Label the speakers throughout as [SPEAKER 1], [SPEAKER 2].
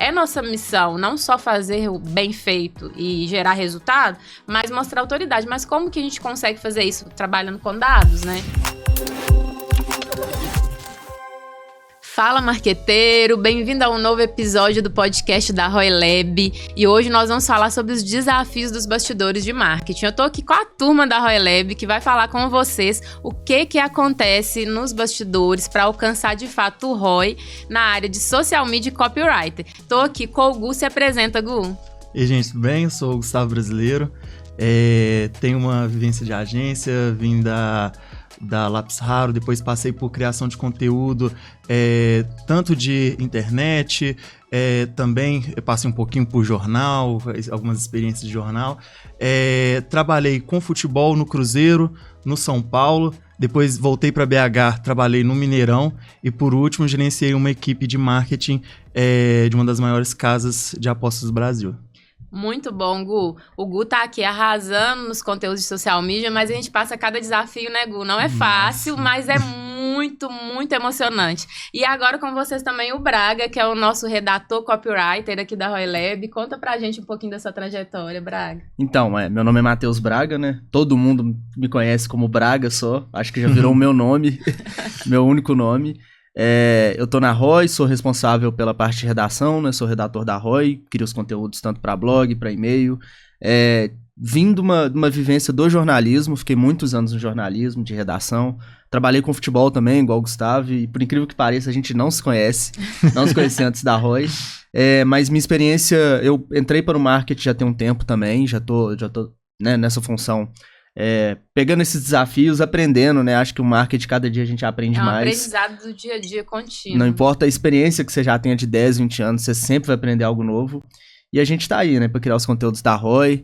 [SPEAKER 1] é nossa missão não só fazer o bem feito e gerar resultado, mas mostrar autoridade. Mas como que a gente consegue fazer isso? Trabalhando com dados, né? Fala, marqueteiro! Bem-vindo a um novo episódio do podcast da Roy Lab. E hoje nós vamos falar sobre os desafios dos bastidores de marketing. Eu tô aqui com a turma da Roy Lab que vai falar com vocês o que acontece nos bastidores para alcançar de fato o ROI na área de social media e copywriter. Tô aqui com o Gu. Se apresenta, Gu.
[SPEAKER 2] E aí, gente, tudo bem? Eu sou o Gustavo Brasileiro. Tenho uma vivência de agência, vim da Lápis Raro, depois passei por criação de conteúdo, tanto de internet, também eu passei um pouquinho por jornal, algumas experiências de jornal. Trabalhei com futebol no Cruzeiro, no São Paulo, depois voltei para BH, trabalhei no Mineirão e por último gerenciei uma equipe de marketing de uma das maiores casas de apostas do Brasil.
[SPEAKER 1] Muito bom, Gu. O Gu tá aqui arrasando nos conteúdos de social media, mas a gente passa cada desafio, né, Gu? Não é fácil, mas é muito, muito emocionante. E agora com vocês também o Braga, que é o nosso redator copywriter aqui da Roy Lab. Conta pra gente um pouquinho da sua trajetória, Braga.
[SPEAKER 3] Então, meu nome é Matheus Braga, né? Todo mundo me conhece como Braga só. Acho que já virou o meu nome, meu único nome. Eu tô na Roy, sou responsável pela parte de redação, né? Sou redator da Roy, crio os conteúdos tanto para blog, para e-mail. Vim de uma vivência do jornalismo, fiquei muitos anos no jornalismo, de redação. Trabalhei com futebol também, igual o Gustavo, e por incrível que pareça, a gente não se conhece, não se conhecia antes da Roy. Mas minha experiência, eu entrei para o marketing já tem um tempo também, já tô né, nessa função. Pegando esses desafios, aprendendo, né? Acho que o marketing, cada dia a gente aprende mais.
[SPEAKER 1] Aprendizado do dia a dia contínuo.
[SPEAKER 3] Não importa a experiência que você já tenha de 10, 20 anos, você sempre vai aprender algo novo. E a gente tá aí, né? Pra criar os conteúdos da Roy,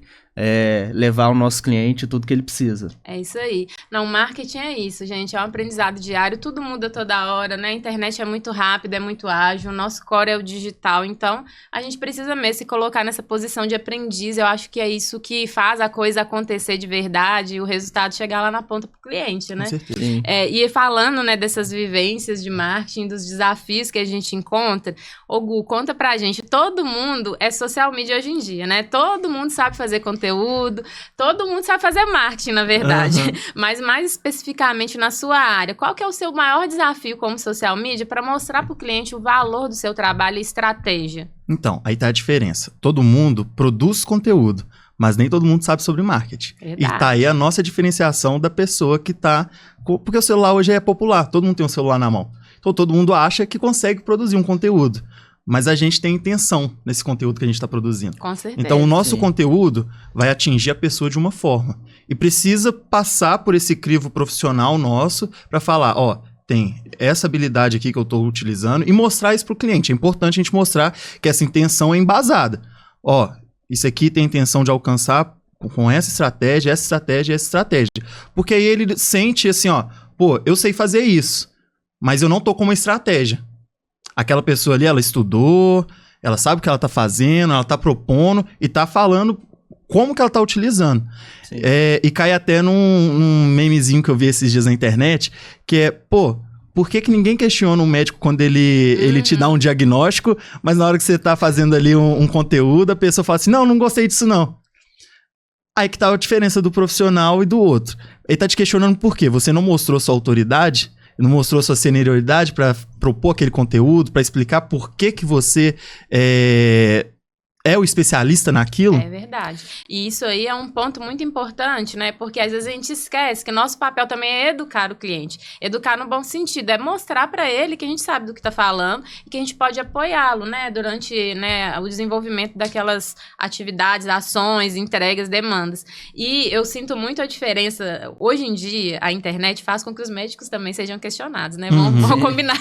[SPEAKER 3] levar ao nosso cliente tudo que ele precisa.
[SPEAKER 1] É isso aí. Não, marketing é isso, gente. É um aprendizado diário, tudo muda toda hora, né? A internet é muito rápida, é muito ágil, o nosso core é o digital. Então, a gente precisa mesmo se colocar nessa posição de aprendiz. Eu acho que é isso que faz a coisa acontecer de verdade e o resultado chegar lá na ponta pro cliente, né?
[SPEAKER 2] Com certeza.
[SPEAKER 1] E falando, né, dessas vivências de marketing, dos desafios que a gente encontra, ô Gu, conta pra gente, todo mundo é social media hoje em dia, né? Todo mundo sabe fazer conteúdo, todo mundo sabe fazer marketing, na verdade. Uhum. Mas mais especificamente na sua área, qual que é o seu maior desafio como social media para mostrar para o cliente o valor do seu trabalho e estratégia?
[SPEAKER 2] Então, aí tá a diferença. Todo mundo produz conteúdo, mas nem todo mundo sabe sobre marketing. Verdade. E tá aí a nossa diferenciação da pessoa que tá... Porque o celular hoje é popular, todo mundo tem um celular na mão. Então todo mundo acha que consegue produzir um conteúdo. Mas a gente tem intenção nesse conteúdo que a gente está produzindo.
[SPEAKER 1] Com certeza.
[SPEAKER 2] Então, o nosso conteúdo vai atingir a pessoa de uma forma. E precisa passar por esse crivo profissional nosso para falar, tem essa habilidade aqui que eu estou utilizando e mostrar isso para o cliente. É importante a gente mostrar que essa intenção é embasada. Isso aqui tem a intenção de alcançar com essa estratégia, essa estratégia e essa estratégia. Porque aí ele sente assim, eu sei fazer isso, mas eu não estou com uma estratégia. Aquela pessoa ali, ela estudou, ela sabe o que ela tá fazendo, ela tá propondo e tá falando como que ela tá utilizando. E cai até num memezinho que eu vi esses dias na internet, que é, por que ninguém questiona um médico quando ele te dá um diagnóstico, mas na hora que você tá fazendo ali um conteúdo, a pessoa fala assim, não gostei disso não. Aí que tá a diferença do profissional e do outro. Ele tá te questionando por quê? Você não mostrou sua autoridade? Não mostrou sua senioridade para propor aquele conteúdo, para explicar por que você é o especialista naquilo?
[SPEAKER 1] É verdade. E isso aí é um ponto muito importante, né? Porque às vezes a gente esquece que nosso papel também é educar o cliente. Educar no bom sentido, é mostrar para ele que a gente sabe do que está falando e que a gente pode apoiá-lo, né? Durante o desenvolvimento daquelas atividades, ações, entregas, demandas. E eu sinto muito a diferença. Hoje em dia, a internet faz com que os médicos também sejam questionados, né? Vamos combinar.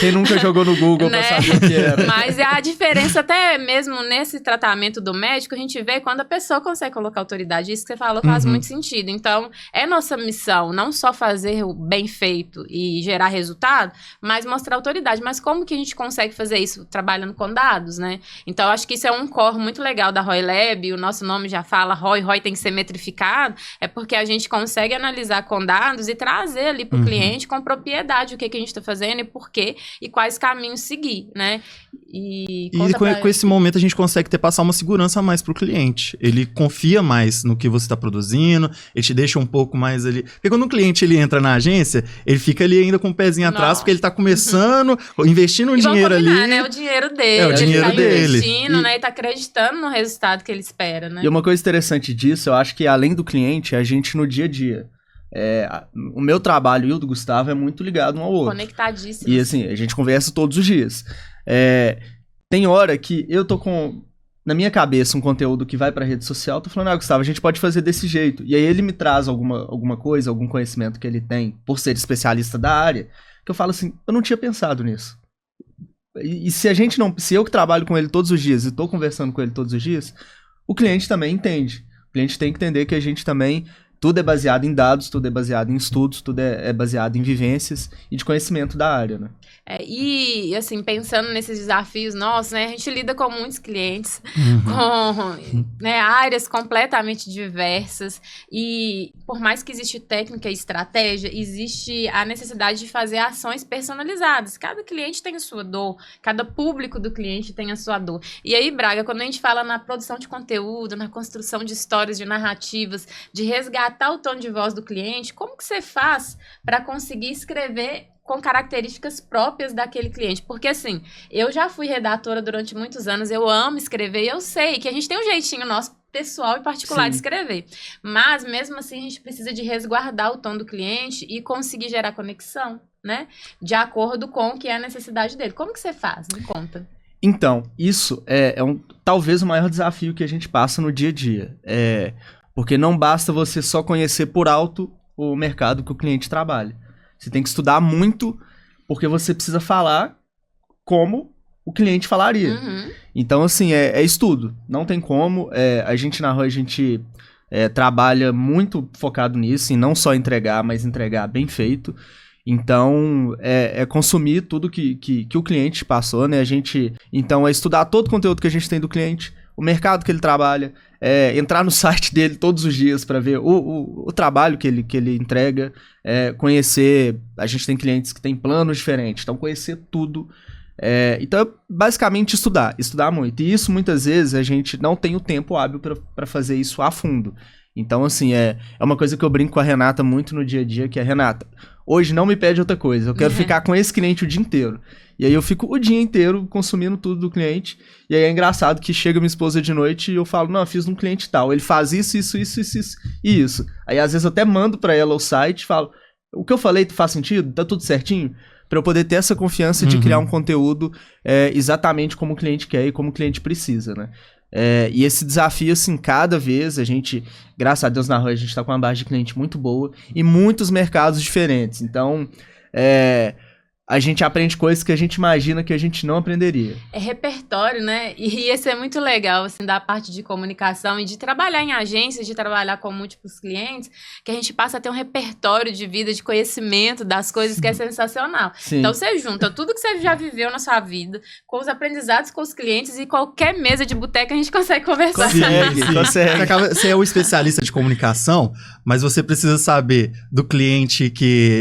[SPEAKER 3] Quem nunca jogou no Google para saber o que era?
[SPEAKER 1] Mas a diferença até mesmo nesses esse tratamento do médico, a gente vê quando a pessoa consegue colocar autoridade. Isso que você falou faz muito sentido. Então, é nossa missão não só fazer o bem feito e gerar resultado, mas mostrar autoridade. Mas como que a gente consegue fazer isso? Trabalhando com dados, né? Então, eu acho que isso é um core muito legal da Roy Lab. O nosso nome já fala Roy tem que ser metrificado. É porque a gente consegue analisar com dados e trazer ali para o cliente com propriedade o que a gente está fazendo e por quê e quais caminhos seguir, né? E
[SPEAKER 2] com esse momento a gente consegue passar uma segurança a mais pro cliente. Ele confia mais no que você está produzindo, ele te deixa um pouco mais ali. Porque quando o cliente ele entra na agência, ele fica ali ainda com o pezinho atrás, porque ele tá começando, investindo um dinheiro
[SPEAKER 1] combinar,
[SPEAKER 2] ali.
[SPEAKER 1] Né? O dinheiro dele.
[SPEAKER 2] É o dinheiro
[SPEAKER 1] ele tá
[SPEAKER 2] dele.
[SPEAKER 1] investindo, né? E tá acreditando no resultado que ele espera, né?
[SPEAKER 3] E uma coisa interessante disso, eu acho que além do cliente, a gente no dia a dia. O meu trabalho e o do Gustavo é muito ligado um ao outro.
[SPEAKER 1] Conectadíssimo.
[SPEAKER 3] E assim, a gente conversa todos os dias. Tem hora que eu tô com, na minha cabeça, um conteúdo que vai pra rede social, tô falando, Gustavo, a gente pode fazer desse jeito. E aí ele me traz alguma coisa, algum conhecimento que ele tem, por ser especialista da área, que eu falo assim, eu não tinha pensado nisso. E se eu que trabalho com ele todos os dias e tô conversando com ele todos os dias, o cliente também entende. O cliente tem que entender que a gente também... Tudo é baseado em dados, tudo é baseado em estudos, tudo é baseado em vivências e de conhecimento da área, né?
[SPEAKER 1] E, assim, pensando nesses desafios nossos, né? A gente lida com muitos clientes, com áreas completamente diversas. E, por mais que existe técnica e estratégia, existe a necessidade de fazer ações personalizadas. Cada cliente tem a sua dor, cada público do cliente tem a sua dor. E aí, Braga, quando a gente fala na produção de conteúdo, na construção de histórias, de narrativas, de resgatar o tom de voz do cliente, como que você faz para conseguir escrever com características próprias daquele cliente? Porque, assim, eu já fui redatora durante muitos anos, eu amo escrever e eu sei que a gente tem um jeitinho nosso pessoal e particular de escrever. Mas, mesmo assim, a gente precisa de resguardar o tom do cliente e conseguir gerar conexão, né? De acordo com o que é a necessidade dele. Como que você faz? Me conta.
[SPEAKER 3] Então, isso talvez o maior desafio que a gente passa no dia a dia. Porque não basta você só conhecer por alto o mercado que o cliente trabalha. Você tem que estudar muito, porque você precisa falar como o cliente falaria. Então, assim, é estudo. Não tem como. A gente na Roy, a gente trabalha muito focado nisso, em não só entregar, mas entregar bem feito. Então, consumir tudo que o cliente passou, né? Então, é estudar todo o conteúdo que a gente tem do cliente, o mercado que ele trabalha, entrar no site dele todos os dias para ver o trabalho que ele entrega, conhecer, a gente tem clientes que têm planos diferentes, então conhecer tudo. Então, é basicamente estudar muito. E isso, muitas vezes, a gente não tem o tempo hábil para fazer isso a fundo. Então, assim, é uma coisa que eu brinco com a Renata muito no dia a dia, que é, Renata, hoje não me pede outra coisa, eu quero ficar com esse cliente o dia inteiro. E aí eu fico o dia inteiro consumindo tudo do cliente, e aí é engraçado que chega minha esposa de noite e eu falo, não, eu fiz um cliente tal, ele faz isso. E isso. Aí às vezes eu até mando pra ela o site e falo, o que eu falei faz sentido? Tá tudo certinho? Pra eu poder ter essa confiança de criar um conteúdo exatamente como o cliente quer e como o cliente precisa, né? E esse desafio, assim, cada vez a gente, graças a Deus na Roy, a gente tá com uma base de cliente muito boa e muitos mercados diferentes. Então, a gente aprende coisas que a gente imagina que a gente não aprenderia.
[SPEAKER 1] É repertório, né? E isso é muito legal, assim, da parte de comunicação e de trabalhar em agências, de trabalhar com múltiplos clientes, que a gente passa a ter um repertório de vida, de conhecimento das coisas que é sensacional.
[SPEAKER 3] Sim.
[SPEAKER 1] Então, você junta tudo que você já viveu na sua vida, com os aprendizados com os clientes e qualquer mesa de boteca a gente consegue conversar.
[SPEAKER 3] Consegue.
[SPEAKER 2] Você é o especialista de comunicação, mas você precisa saber do cliente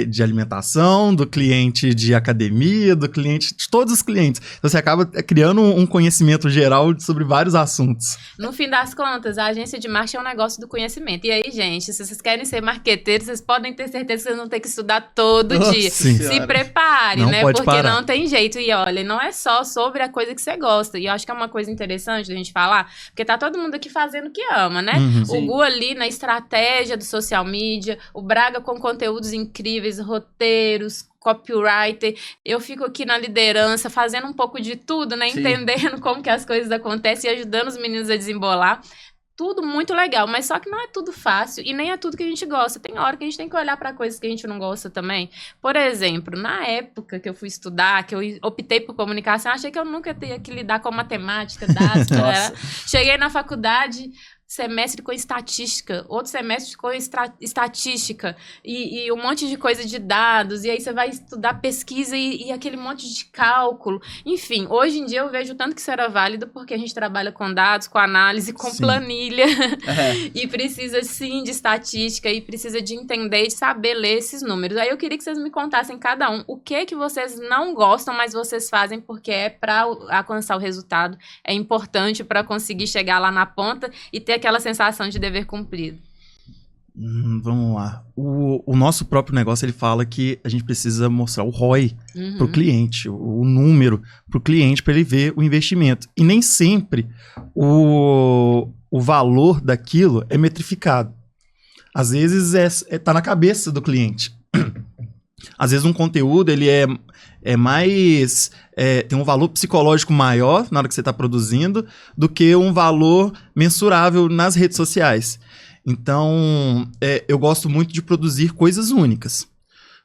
[SPEAKER 2] de alimentação, do cliente de academia, do cliente, de todos os clientes. Então você acaba criando um conhecimento geral sobre vários assuntos.
[SPEAKER 1] No fim das contas, a agência de marketing é um negócio do conhecimento. E aí, gente, se vocês querem ser marqueteiros, vocês podem ter certeza que vocês vão ter que estudar todo dia.
[SPEAKER 2] Sim.
[SPEAKER 1] Se prepare,
[SPEAKER 2] não
[SPEAKER 1] né?
[SPEAKER 2] Pode
[SPEAKER 1] porque
[SPEAKER 2] parar.
[SPEAKER 1] não tem jeito. E olha, não é só sobre a coisa que você gosta. E eu acho que é uma coisa interessante da gente falar, porque tá todo mundo aqui fazendo o que ama, né? O Gu ali na estratégia do social media, o Braga com conteúdos incríveis, roteiros, copywriter, eu fico aqui na liderança, fazendo um pouco de tudo, né? Entendendo como que as coisas acontecem e ajudando os meninos a desembolar. tudo muito legal, mas só que não é tudo fácil e nem é tudo que a gente gosta. Tem hora que a gente tem que olhar para coisas que a gente não gosta também. Por exemplo, na época que eu fui estudar, que eu optei por comunicação, achei que eu nunca teria que lidar com matemática, dados. Né? Cheguei na faculdade, semestre com estatística, outro semestre com estatística e um monte de coisa de dados, e aí você vai estudar pesquisa e aquele monte de cálculo. Enfim, hoje em dia eu vejo tanto que isso era válido porque a gente trabalha com dados, com análise, com planilha, e precisa sim de estatística, e precisa de entender e de saber ler esses números. Aí eu queria que vocês me contassem cada um o que vocês não gostam, mas vocês fazem porque é para alcançar o resultado, é importante para conseguir chegar lá na ponta e ter aquela sensação de dever cumprido.
[SPEAKER 2] Vamos lá. O nosso próprio negócio, ele fala que a gente precisa mostrar o ROI para o cliente, o número para o cliente, para ele ver o investimento. E nem sempre o valor daquilo é metrificado. Às vezes tá na cabeça do cliente. Às vezes um conteúdo, ele é mais... tem um valor psicológico maior na hora que você está produzindo do que um valor mensurável nas redes sociais. Então, eu gosto muito de produzir coisas únicas.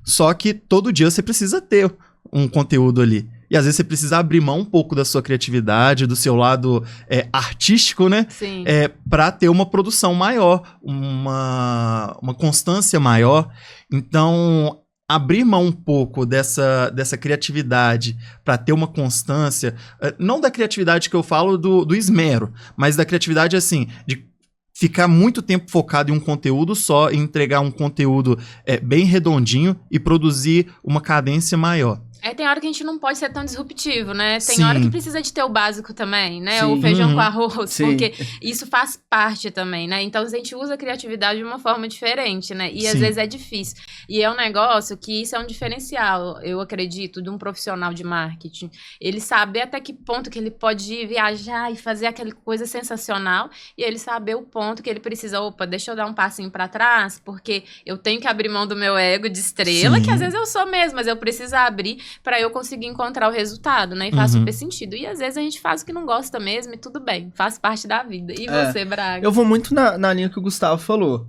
[SPEAKER 2] Só que todo dia você precisa ter um conteúdo ali. E às vezes você precisa abrir mão um pouco da sua criatividade, do seu lado artístico, né?
[SPEAKER 1] Sim.
[SPEAKER 2] Para ter uma produção maior, uma constância maior. Então... abrir mão um pouco dessa criatividade para ter uma constância, não da criatividade que eu falo do esmero, mas da criatividade, assim, de ficar muito tempo focado em um conteúdo só, e entregar um conteúdo bem redondinho e produzir uma cadência maior.
[SPEAKER 1] Tem hora que a gente não pode ser tão disruptivo, né? Tem
[SPEAKER 2] Sim.
[SPEAKER 1] hora que precisa de ter o básico também, né?
[SPEAKER 3] Sim.
[SPEAKER 1] O feijão com arroz,
[SPEAKER 3] Sim.
[SPEAKER 1] porque isso faz parte também, né? Então, a gente usa a criatividade de uma forma diferente, né? E às
[SPEAKER 2] Sim.
[SPEAKER 1] vezes é difícil. E é um negócio que isso é um diferencial, eu acredito, de um profissional de marketing. Ele saber até que ponto que ele pode ir viajar e fazer aquela coisa sensacional, e ele saber o ponto que ele precisa, deixa eu dar um passinho pra trás, porque eu tenho que abrir mão do meu ego de estrela,
[SPEAKER 2] Sim.
[SPEAKER 1] que às vezes eu sou mesmo, mas eu preciso abrir para eu conseguir encontrar o resultado, né? E faz super sentido. E às vezes a gente faz o que não gosta mesmo e tudo bem, faz parte da vida. E você, Braga?
[SPEAKER 3] Eu vou muito na linha que o Gustavo falou.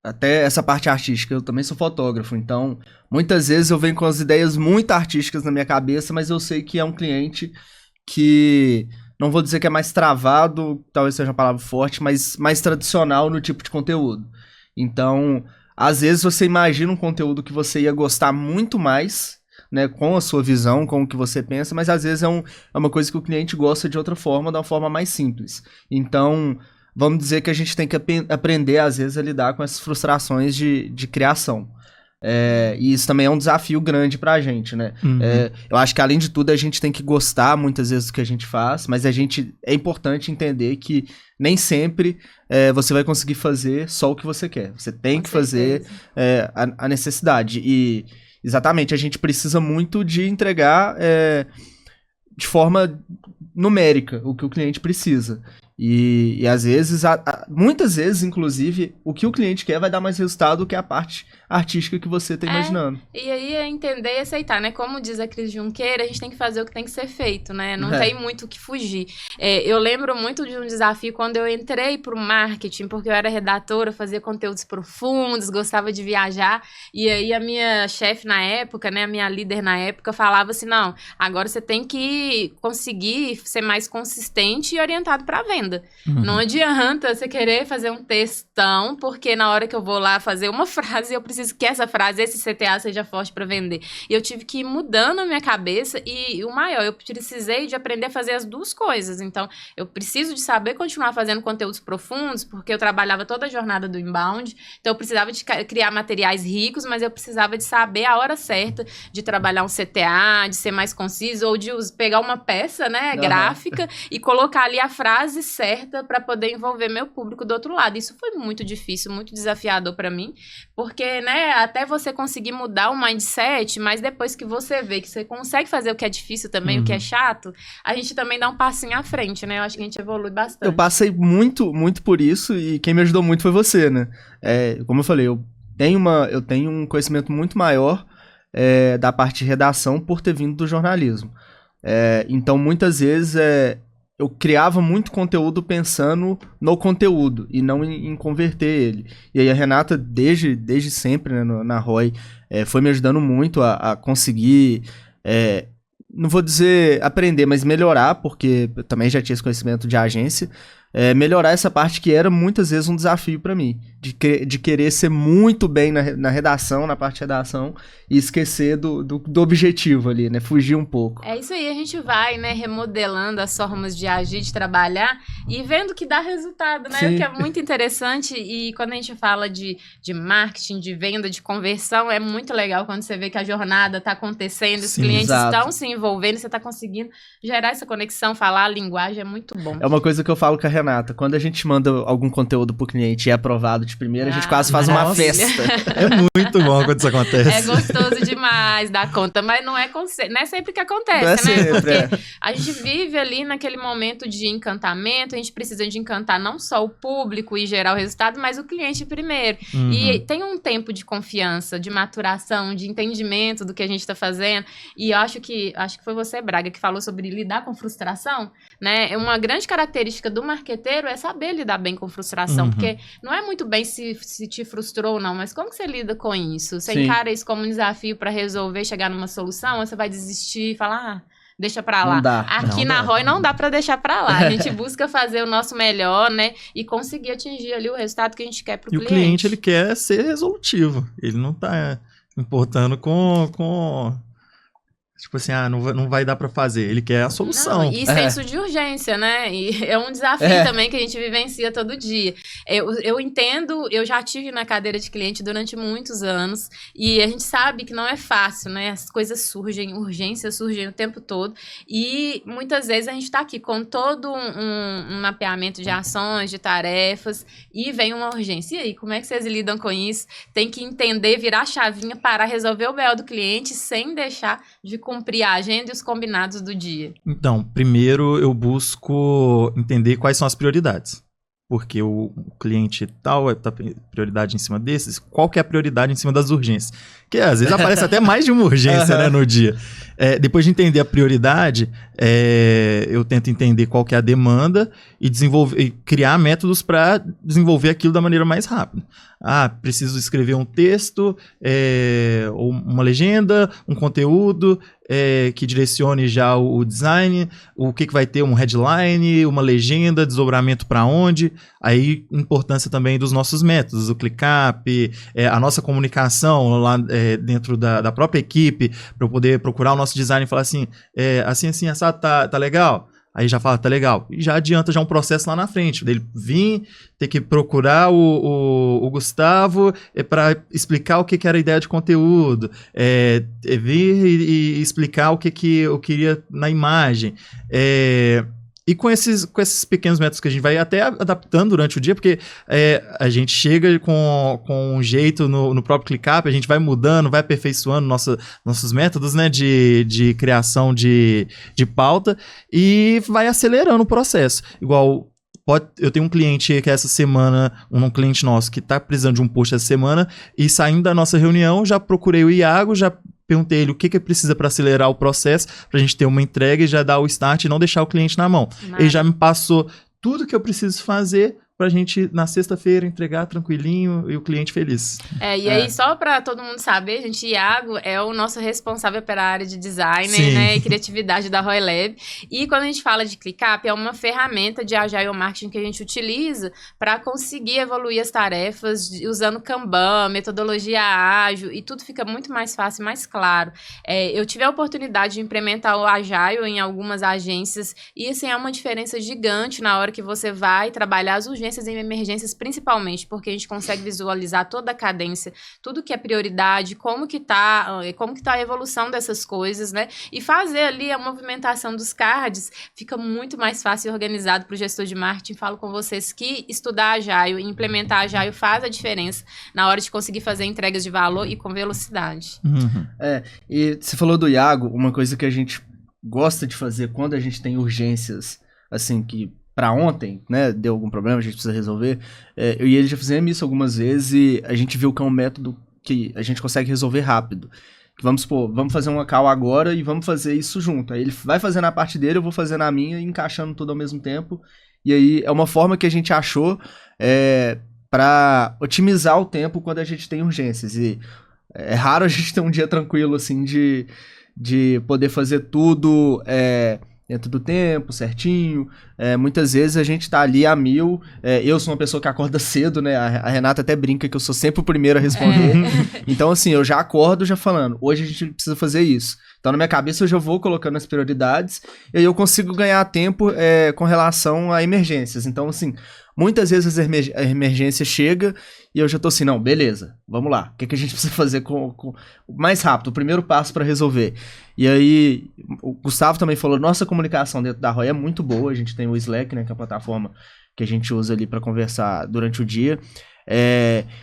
[SPEAKER 3] Até essa parte artística, eu também sou fotógrafo, então muitas vezes eu venho com as ideias muito artísticas na minha cabeça, mas eu sei que é um cliente que, não vou dizer que é mais travado, talvez seja uma palavra forte, mas mais tradicional no tipo de conteúdo. Então, às vezes você imagina um conteúdo que você ia gostar muito mais, né, com a sua visão, com o que você pensa, mas às vezes é uma coisa que o cliente gosta de outra forma, de uma forma mais simples. Então, vamos dizer que a gente tem que aprender, às vezes, a lidar com essas frustrações de criação. E isso também é um desafio grande pra gente, né? Eu acho que, além de tudo, a gente tem que gostar, muitas vezes, do que a gente faz, mas é importante entender que nem sempre você vai conseguir fazer só o que você quer. Você tem que fazer a necessidade. E, exatamente, a gente precisa muito de entregar de forma numérica o que o cliente precisa. E às vezes, muitas vezes, inclusive, o que o cliente quer vai dar mais resultado do que a parte artística que você está imaginando.
[SPEAKER 1] E aí é entender e aceitar, né? Como diz a Cris Junqueira, a gente tem que fazer o que tem que ser feito, né? Não tem muito o que fugir. Eu lembro muito de um desafio quando eu entrei pro marketing, porque eu era redatora, fazia conteúdos profundos, gostava de viajar, e aí a minha chefe na época, né, a minha líder na época, falava assim, não, agora você tem que conseguir ser mais consistente e orientado para venda. Não adianta você querer fazer um textão, porque na hora que eu vou lá fazer uma frase, eu preciso que essa frase, esse CTA seja forte para vender. E eu tive que ir mudando a minha cabeça e o maior, eu precisei de aprender a fazer as duas coisas. Então, eu preciso de saber continuar fazendo conteúdos profundos, porque eu trabalhava toda a jornada do inbound, então eu precisava de criar materiais ricos, mas eu precisava de saber a hora certa de trabalhar um CTA, de ser mais conciso, ou de pegar uma peça, né, gráfica e colocar ali a frase certa para poder envolver meu público do outro lado. Isso foi muito difícil, muito desafiador para mim, porque, né, até você conseguir mudar o mindset, mas depois que você vê que você consegue fazer o que é difícil também, o que é chato, a gente também dá um passinho à frente, né? Eu acho que a gente evolui bastante.
[SPEAKER 3] Eu passei muito, muito por isso e quem me ajudou muito foi você, né? Como eu falei, eu tenho um conhecimento muito maior da parte de redação por ter vindo do jornalismo. Então, muitas vezes, eu criava muito conteúdo pensando no conteúdo e não em converter ele. E aí a Renata, desde sempre, né, na ROI, foi me ajudando muito a conseguir, não vou dizer aprender, mas melhorar, porque eu também já tinha esse conhecimento de agência, melhorar essa parte que era muitas vezes um desafio para mim, de querer ser muito bem na redação, na parte de redação, e esquecer do objetivo ali, né? Fugir um pouco.
[SPEAKER 1] É isso aí, a gente vai, né, remodelando as formas de agir, de trabalhar e vendo que dá resultado, né?
[SPEAKER 3] Sim.
[SPEAKER 1] O que é muito interessante. E quando a gente fala de marketing, de venda, de conversão, é muito legal quando você vê que a jornada está acontecendo, os clientes estão se envolvendo, você está conseguindo gerar essa conexão, falar a linguagem, é muito bom.
[SPEAKER 3] É uma coisa que eu falo com a Renata, quando a gente manda algum conteúdo pro cliente e é aprovado de primeira, a gente quase faz uma festa.
[SPEAKER 2] É muito bom quando isso acontece.
[SPEAKER 1] É gostoso demais dar conta, mas não é sempre que acontece, né? Porque a gente vive ali naquele momento de encantamento, a gente precisa de encantar não só o público e gerar o resultado, mas o cliente primeiro.
[SPEAKER 2] Uhum.
[SPEAKER 1] E tem um tempo de confiança, de maturação, de entendimento do que a gente tá fazendo. E eu acho que foi você, Braga, que falou sobre lidar com frustração, né? Uma grande característica do marqueteiro é saber lidar bem com frustração, porque não é muito bem se te frustrou ou não, mas como que você lida com isso? Você encara isso como um desafio para resolver, chegar numa solução, ou você vai desistir e falar, deixa pra lá.
[SPEAKER 3] Não dá.
[SPEAKER 1] Aqui na ROI não dá pra deixar pra lá. A gente busca fazer o nosso melhor, né? E conseguir atingir ali o resultado que a gente quer pro cliente.
[SPEAKER 2] E o cliente, ele quer ser resolutivo. Ele não tá importando com tipo assim, não vai dar pra fazer. Ele quer a solução.
[SPEAKER 1] Não, e senso de urgência, né? E é um desafio também que a gente vivencia todo dia. Eu entendo, eu já tive na cadeira de cliente durante muitos anos e a gente sabe que não é fácil, né? As coisas surgem, urgências surgem o tempo todo e muitas vezes a gente tá aqui com todo um mapeamento de ações, de tarefas e vem uma urgência. E aí, como é que vocês lidam com isso? Tem que entender, virar a chavinha para resolver o BO do cliente sem deixar de cumprir a agenda e os combinados do dia?
[SPEAKER 2] Então, primeiro eu busco entender quais são as prioridades. Porque o cliente tal tá prioridade em cima desses, qual que é a prioridade em cima das urgências? Que às vezes aparece até mais de uma urgência, né, no dia. Depois de entender a prioridade, eu tento entender qual que é a demanda e criar métodos para desenvolver aquilo da maneira mais rápida. Preciso escrever um texto, ou uma legenda, um conteúdo que direcione já o design, o que vai ter, um headline, uma legenda, desdobramento para onde. Aí, importância também dos nossos métodos, o ClickUp, a nossa comunicação lá dentro da própria equipe, para eu poder procurar o nosso design e falar assim, assim, assado, tá legal? Aí já fala, tá legal. E já adianta já um processo lá na frente, dele vir, ter que procurar o Gustavo para explicar o que era a ideia de conteúdo, vir e explicar o que eu queria na imagem. E com esses pequenos métodos que a gente vai até adaptando durante o dia, porque a gente chega com um jeito no próprio ClickUp, a gente vai mudando, vai aperfeiçoando nossos métodos, né, de criação de pauta e vai acelerando o processo. Igual, eu tenho um cliente que essa semana, um cliente nosso que está precisando de um post essa semana e saindo da nossa reunião, já procurei o Iago, já perguntei ele o que precisa para acelerar o processo, para a gente ter uma entrega e já dar o start e não deixar o cliente na mão. Ele já me passou tudo que eu preciso fazer pra gente, na sexta-feira, entregar tranquilinho e o cliente feliz.
[SPEAKER 1] E aí, só pra todo mundo saber, gente, Iago é o nosso responsável pela área de design, né, e criatividade da ROI Lab. E quando a gente fala de ClickUp, é uma ferramenta de Agile Marketing que a gente utiliza para conseguir evoluir as tarefas usando Kanban, metodologia ágil, e tudo fica muito mais fácil e mais claro. Eu tive a oportunidade de implementar o Agile em algumas agências e, assim, é uma diferença gigante na hora que você vai trabalhar as urgências e emergências, principalmente, porque a gente consegue visualizar toda a cadência, tudo que é prioridade, como que tá a evolução dessas coisas, né? E fazer ali a movimentação dos cards fica muito mais fácil e organizado para o gestor de marketing. Falo com vocês que estudar Agile e implementar Agile faz a diferença na hora de conseguir fazer entregas de valor e com velocidade.
[SPEAKER 3] E você falou do Iago, uma coisa que a gente gosta de fazer quando a gente tem urgências, assim, que pra ontem, né, deu algum problema, a gente precisa resolver, eu e ele já fizemos isso algumas vezes e a gente viu que é um método que a gente consegue resolver rápido. Vamos supor, vamos fazer uma call agora e vamos fazer isso junto. Aí ele vai fazendo a parte dele, eu vou fazer na minha, encaixando tudo ao mesmo tempo. E aí é uma forma que a gente achou para otimizar o tempo quando a gente tem urgências. E é raro a gente ter um dia tranquilo, assim, de poder fazer tudo dentro do tempo, certinho. Muitas vezes a gente tá ali a 1000. Eu sou uma pessoa que acorda cedo, né? A Renata até brinca que eu sou sempre o primeiro a responder. Então, assim, eu já acordo já falando, hoje a gente precisa fazer isso. Então, na minha cabeça, eu já vou colocando as prioridades e aí eu consigo ganhar tempo com relação a emergências. Então, assim, muitas vezes a emergência chega e eu já tô assim, não, beleza, vamos lá. O que a gente precisa fazer com mais rápido? O primeiro passo para resolver. E aí, o Gustavo também falou, nossa comunicação dentro da ROI é muito boa. A gente tem o Slack, né, que é a plataforma que a gente usa ali para conversar durante o dia.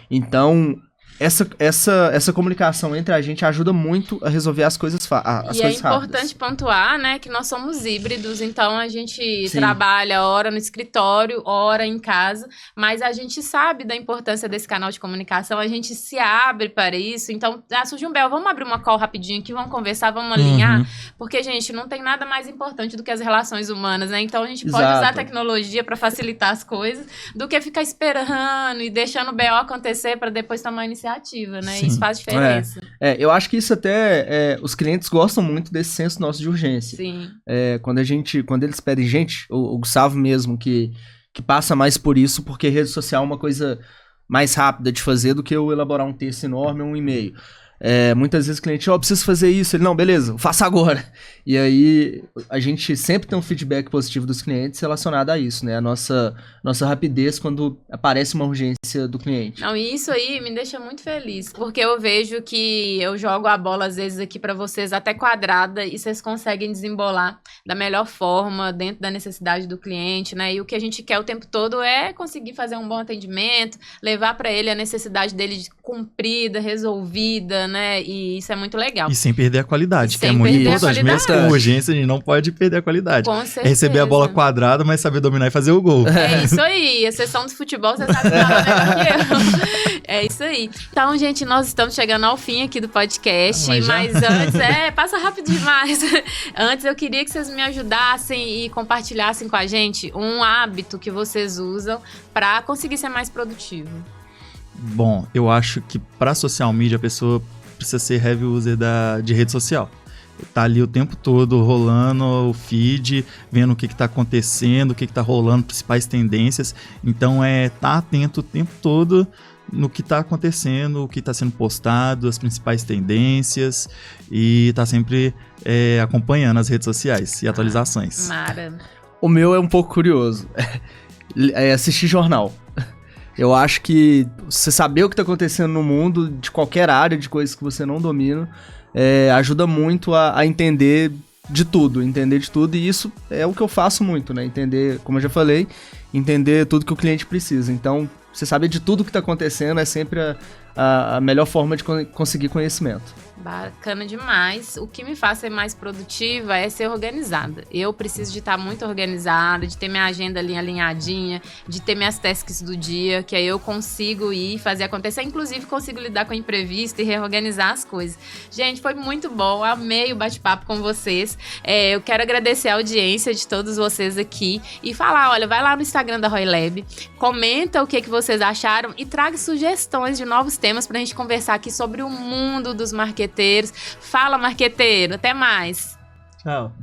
[SPEAKER 3] Então, essa comunicação entre a gente ajuda muito a resolver as coisas rápidas.
[SPEAKER 1] E é importante pontuar, né, que nós somos híbridos, então a gente trabalha hora no escritório, hora em casa, mas a gente sabe da importância desse canal de comunicação, a gente se abre para isso. Então, surgiu um Bel, vamos abrir uma call rapidinho aqui, vamos conversar, vamos alinhar, porque, gente, não tem nada mais importante do que as relações humanas, né? Então a gente pode usar a tecnologia para facilitar as coisas, do que ficar esperando e deixando o BO acontecer para depois tomar iniciativa. Né? Isso faz diferença.
[SPEAKER 3] Eu acho que isso até os clientes gostam muito desse senso nosso de urgência.
[SPEAKER 1] Sim.
[SPEAKER 3] Quando eles pedem, gente, o Gustavo mesmo que passa mais por isso, porque rede social é uma coisa mais rápida de fazer do que eu elaborar um texto enorme ou um e-mail. Muitas vezes o cliente, preciso fazer isso. Ele, não, beleza, faça agora. E aí, a gente sempre tem um feedback positivo dos clientes relacionado a isso, né? A nossa rapidez quando aparece uma urgência do cliente.
[SPEAKER 1] Não, e isso aí me deixa muito feliz, porque eu vejo que eu jogo a bola, às vezes, aqui pra vocês até quadrada, e vocês conseguem desembolar da melhor forma, dentro da necessidade do cliente, né? E o que a gente quer o tempo todo é conseguir fazer um bom atendimento, levar pra ele a necessidade dele cumprida, resolvida, né? E isso é muito legal.
[SPEAKER 2] E sem perder a qualidade, que é muito importante. Mesmo com urgência, a gente não pode perder a qualidade.
[SPEAKER 1] Com certeza.
[SPEAKER 2] É receber a bola quadrada, mas saber dominar e fazer o gol.
[SPEAKER 1] É isso aí. A sessão do futebol, você sabe falar melhor que eu. É isso aí. Então, gente, nós estamos chegando ao fim aqui do podcast, mas antes, passa rápido demais. Antes, eu queria que vocês me ajudassem e compartilhassem com a gente um hábito que vocês usam para conseguir ser mais produtivo.
[SPEAKER 2] Bom, eu acho que para social media a pessoa precisa ser heavy user de rede social. Tá ali o tempo todo rolando o feed, vendo o que tá acontecendo, o que tá rolando, principais tendências. Então tá atento o tempo todo no que tá acontecendo, o que tá sendo postado, as principais tendências, e tá sempre acompanhando as redes sociais e atualizações.
[SPEAKER 1] Mara.
[SPEAKER 3] O meu é um pouco curioso. Assistir jornal. Eu acho que você saber o que está acontecendo no mundo, de qualquer área, de coisas que você não domina, ajuda muito a entender de tudo, e isso é o que eu faço muito, né? Entender, como eu já falei, entender tudo que o cliente precisa. Então, você saber de tudo que está acontecendo é sempre a melhor forma de conseguir conhecimento.
[SPEAKER 1] Bacana demais. O que me faz ser mais produtiva é ser organizada. Eu preciso de estar muito organizada, de ter minha agenda ali alinhadinha, de ter minhas tasks do dia, que aí eu consigo ir fazer acontecer. Inclusive, consigo lidar com o imprevisto e reorganizar as coisas. Gente, foi muito bom. Amei o bate-papo com vocês. Eu quero agradecer a audiência de todos vocês aqui e falar, olha, vai lá no Instagram da ROI Lab, comenta o que vocês acharam e traga sugestões de novos temas pra gente conversar aqui sobre o mundo dos marqueteiros. Fala, marqueteiro. Até mais.
[SPEAKER 2] Tchau.